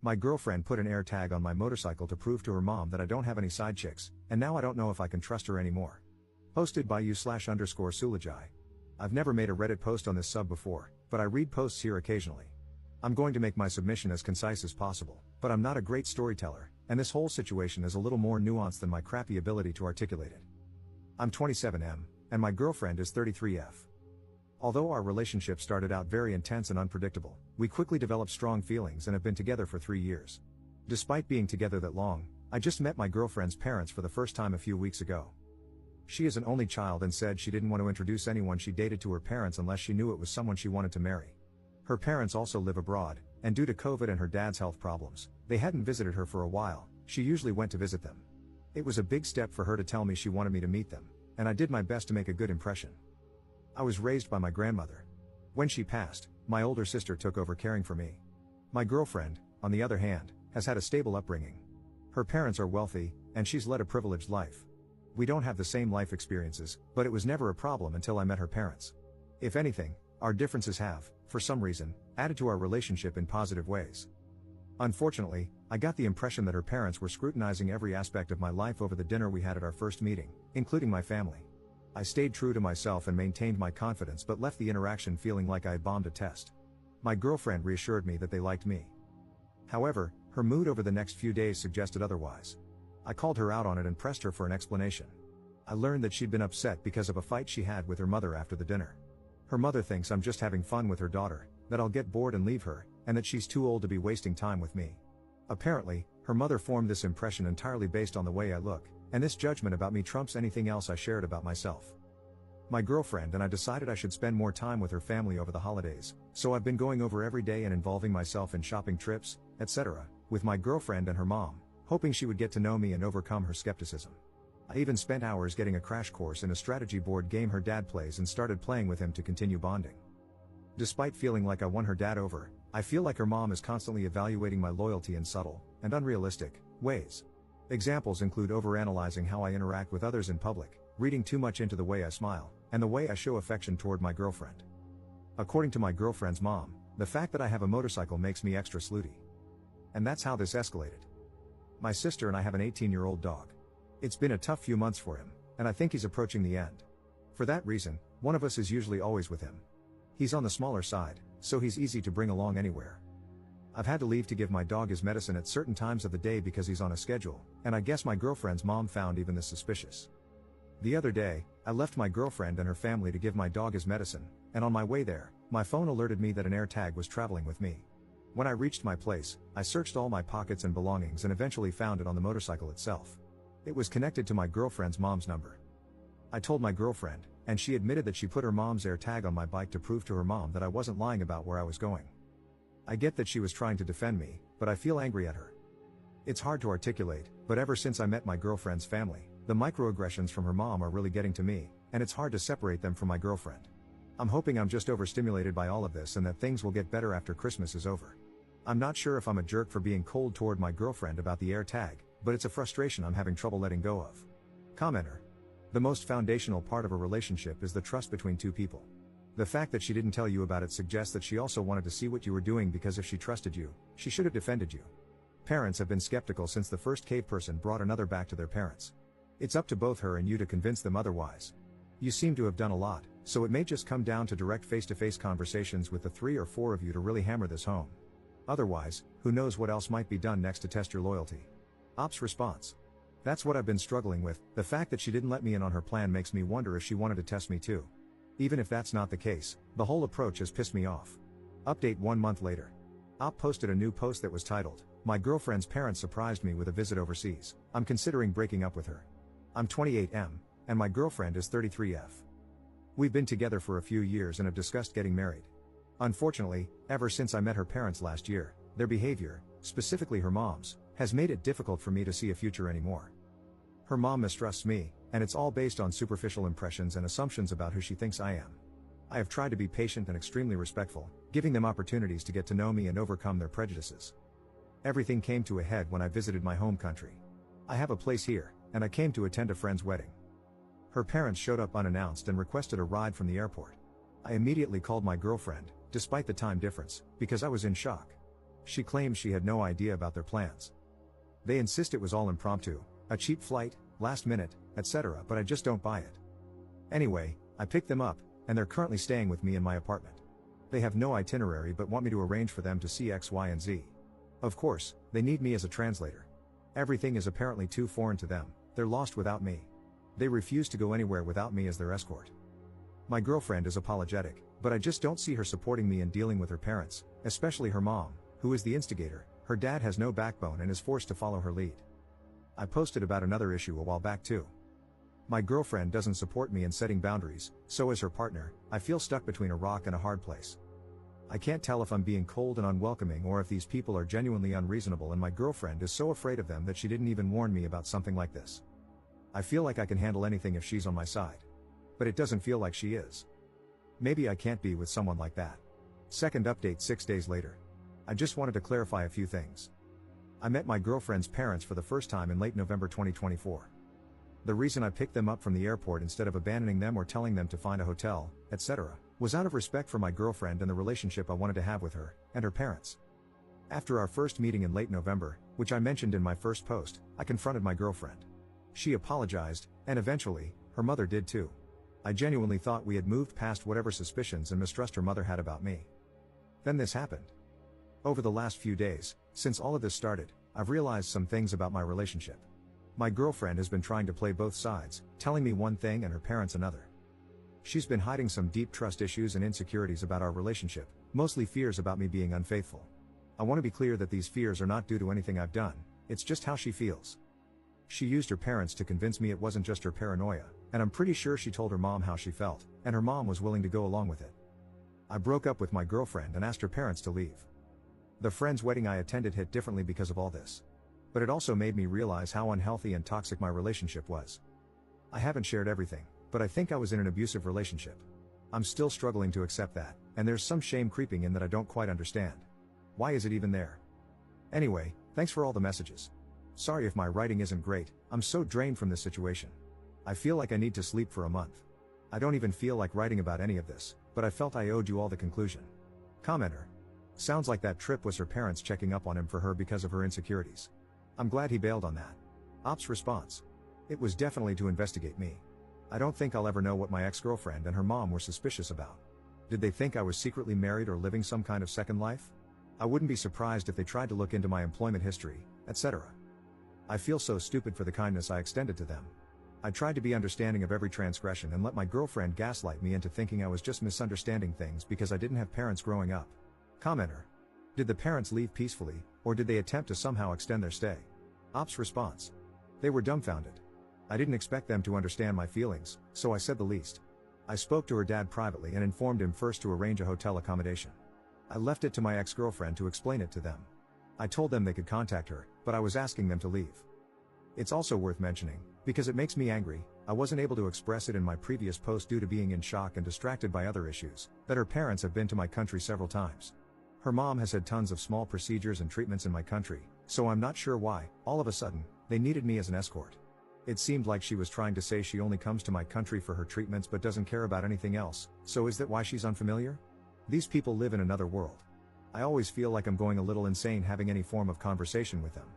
My girlfriend put an AirTag on my motorcycle to prove to her mom that I don't have any side chicks, and now I don't know if I can trust her anymore. Posted by /_Sulajai. I've never made a Reddit post on this sub before, but I read posts here occasionally. I'm going to make my submission as concise as possible, but I'm not a great storyteller, and this whole situation is a little more nuanced than my crappy ability to articulate it. I'm 27M, and my girlfriend is 33F. Although our relationship started out very intense and unpredictable, we quickly developed strong feelings and have been together for 3 years. Despite being together that long, I just met my girlfriend's parents for the first time a few weeks ago. She is an only child and said she didn't want to introduce anyone she dated to her parents unless she knew it was someone she wanted to marry. Her parents also live abroad, and due to COVID and her dad's health problems, they hadn't visited her for a while. She usually went to visit them. It was a big step for her to tell me she wanted me to meet them, and I did my best to make a good impression. I was raised by my grandmother. When she passed, my older sister took over caring for me. My girlfriend, on the other hand, has had a stable upbringing. Her parents are wealthy, and she's led a privileged life. We don't have the same life experiences, but it was never a problem until I met her parents. If anything, our differences have, for some reason, added to our relationship in positive ways. Unfortunately, I got the impression that her parents were scrutinizing every aspect of my life over the dinner we had at our first meeting, including my family. I stayed true to myself and maintained my confidence but left the interaction feeling like I had bombed a test. My girlfriend reassured me that they liked me. However, her mood over the next few days suggested otherwise. I called her out on it and pressed her for an explanation. I learned that she'd been upset because of a fight she had with her mother after the dinner. Her mother thinks I'm just having fun with her daughter, that I'll get bored and leave her, and that she's too old to be wasting time with me. Apparently, her mother formed this impression entirely based on the way I look, and this judgment about me trumps anything else I shared about myself. My girlfriend and I decided I should spend more time with her family over the holidays, so I've been going over every day and involving myself in shopping trips, etc., with my girlfriend and her mom, hoping she would get to know me and overcome her skepticism. I even spent hours getting a crash course in a strategy board game her dad plays and started playing with him to continue bonding. Despite feeling like I won her dad over, I feel like her mom is constantly evaluating my loyalty in subtle, and unrealistic, ways. Examples include overanalyzing how I interact with others in public, reading too much into the way I smile, and the way I show affection toward my girlfriend. According to my girlfriend's mom, the fact that I have a motorcycle makes me extra slutty. And that's how this escalated. My sister and I have an 18-year-old dog. It's been a tough few months for him, and I think he's approaching the end. For that reason, one of us is usually always with him. He's on the smaller side, so he's easy to bring along anywhere. I've had to leave to give my dog his medicine at certain times of the day because he's on a schedule, and I guess my girlfriend's mom found even this suspicious. The other day, I left my girlfriend and her family to give my dog his medicine, and on my way there, my phone alerted me that an AirTag was traveling with me. When I reached my place, I searched all my pockets and belongings and eventually found it on the motorcycle itself. It was connected to my girlfriend's mom's number. I told my girlfriend, and she admitted that she put her mom's AirTag on my bike to prove to her mom that I wasn't lying about where I was going. I get that she was trying to defend me, but I feel angry at her. It's hard to articulate, but ever since I met my girlfriend's family, the microaggressions from her mom are really getting to me, and it's hard to separate them from my girlfriend. I'm hoping I'm just overstimulated by all of this and that things will get better after Christmas is over. I'm not sure if I'm a jerk for being cold toward my girlfriend about the AirTag, but it's a frustration I'm having trouble letting go of. Commenter. The most foundational part of a relationship is the trust between two people. The fact that she didn't tell you about it suggests that she also wanted to see what you were doing because if she trusted you, she should have defended you. Parents have been skeptical since the first cave person brought another back to their parents. It's up to both her and you to convince them otherwise. You seem to have done a lot, so it may just come down to direct face-to-face conversations with the 3 or 4 of you to really hammer this home. Otherwise, who knows what else might be done next to test your loyalty. Ops response. That's what I've been struggling with. The fact that she didn't let me in on her plan makes me wonder if she wanted to test me too. Even if that's not the case, the whole approach has pissed me off. Update 1 month later. Op posted a new post that was titled, "My girlfriend's parents surprised me with a visit overseas. I'm considering breaking up with her. I'm 28M, and my girlfriend is 33F. We've been together for a few years and have discussed getting married. Unfortunately, ever since I met her parents last year, their behavior, specifically her mom's, has made it difficult for me to see a future anymore. Her mom mistrusts me, and it's all based on superficial impressions and assumptions about who she thinks I am. I have tried to be patient and extremely respectful, giving them opportunities to get to know me and overcome their prejudices. Everything came to a head when I visited my home country. I have a place here, and I came to attend a friend's wedding. Her parents showed up unannounced and requested a ride from the airport. I immediately called my girlfriend, despite the time difference, because I was in shock. She claims she had no idea about their plans. They insist it was all impromptu, a cheap flight, last minute, etc., but I just don't buy it. Anyway, I picked them up, and they're currently staying with me in my apartment. They have no itinerary but want me to arrange for them to see X, Y, and Z. Of course, they need me as a translator. Everything is apparently too foreign to them, they're lost without me. They refuse to go anywhere without me as their escort. My girlfriend is apologetic, but I just don't see her supporting me in dealing with her parents, especially her mom, who is the instigator. Her dad has no backbone and is forced to follow her lead. I posted about another issue a while back too. My girlfriend doesn't support me in setting boundaries, so as her partner, I feel stuck between a rock and a hard place. I can't tell if I'm being cold and unwelcoming or if these people are genuinely unreasonable, and my girlfriend is so afraid of them that she didn't even warn me about something like this. I feel like I can handle anything if she's on my side. But it doesn't feel like she is. Maybe I can't be with someone like that. Second update 6 days later. I just wanted to clarify a few things. I met my girlfriend's parents for the first time in late November 2024. The reason I picked them up from the airport instead of abandoning them or telling them to find a hotel, etc., was out of respect for my girlfriend and the relationship I wanted to have with her and her parents. After our first meeting in late November, which I mentioned in my first post, I confronted my girlfriend. She apologized, and eventually, her mother did too. I genuinely thought we had moved past whatever suspicions and mistrust her mother had about me. Then this happened. Over the last few days, since all of this started, I've realized some things about my relationship. My girlfriend has been trying to play both sides, telling me one thing and her parents another. She's been hiding some deep trust issues and insecurities about our relationship, mostly fears about me being unfaithful. I want to be clear that these fears are not due to anything I've done, it's just how she feels. She used her parents to convince me it wasn't just her paranoia, and I'm pretty sure she told her mom how she felt, and her mom was willing to go along with it. I broke up with my girlfriend and asked her parents to leave. The friend's wedding I attended hit differently because of all this. But it also made me realize how unhealthy and toxic my relationship was. I haven't shared everything, but I think I was in an abusive relationship. I'm still struggling to accept that, and there's some shame creeping in that I don't quite understand. Why is it even there? Anyway, thanks for all the messages. Sorry if my writing isn't great, I'm so drained from this situation. I feel like I need to sleep for a month. I don't even feel like writing about any of this, but I felt I owed you all the conclusion. Commenter. Sounds like that trip was her parents checking up on him for her because of her insecurities. I'm glad he bailed on that. Ops response. It was definitely to investigate me. I don't think I'll ever know what my ex-girlfriend and her mom were suspicious about. Did they think I was secretly married or living some kind of second life? I wouldn't be surprised if they tried to look into my employment history, etc. I feel so stupid for the kindness I extended to them. I tried to be understanding of every transgression and let my girlfriend gaslight me into thinking I was just misunderstanding things because I didn't have parents growing up. Commenter. Did the parents leave peacefully, or did they attempt to somehow extend their stay? Ops response. They were dumbfounded. I didn't expect them to understand my feelings, so I said the least. I spoke to her dad privately and informed him first to arrange a hotel accommodation. I left it to my ex-girlfriend to explain it to them. I told them they could contact her, but I was asking them to leave. It's also worth mentioning, because it makes me angry, I wasn't able to express it in my previous post due to being in shock and distracted by other issues, that her parents have been to my country several times. Her mom has had tons of small procedures and treatments in my country, so I'm not sure why, all of a sudden, they needed me as an escort. It seemed like she was trying to say she only comes to my country for her treatments but doesn't care about anything else, so is that why she's unfamiliar? These people live in another world. I always feel like I'm going a little insane having any form of conversation with them.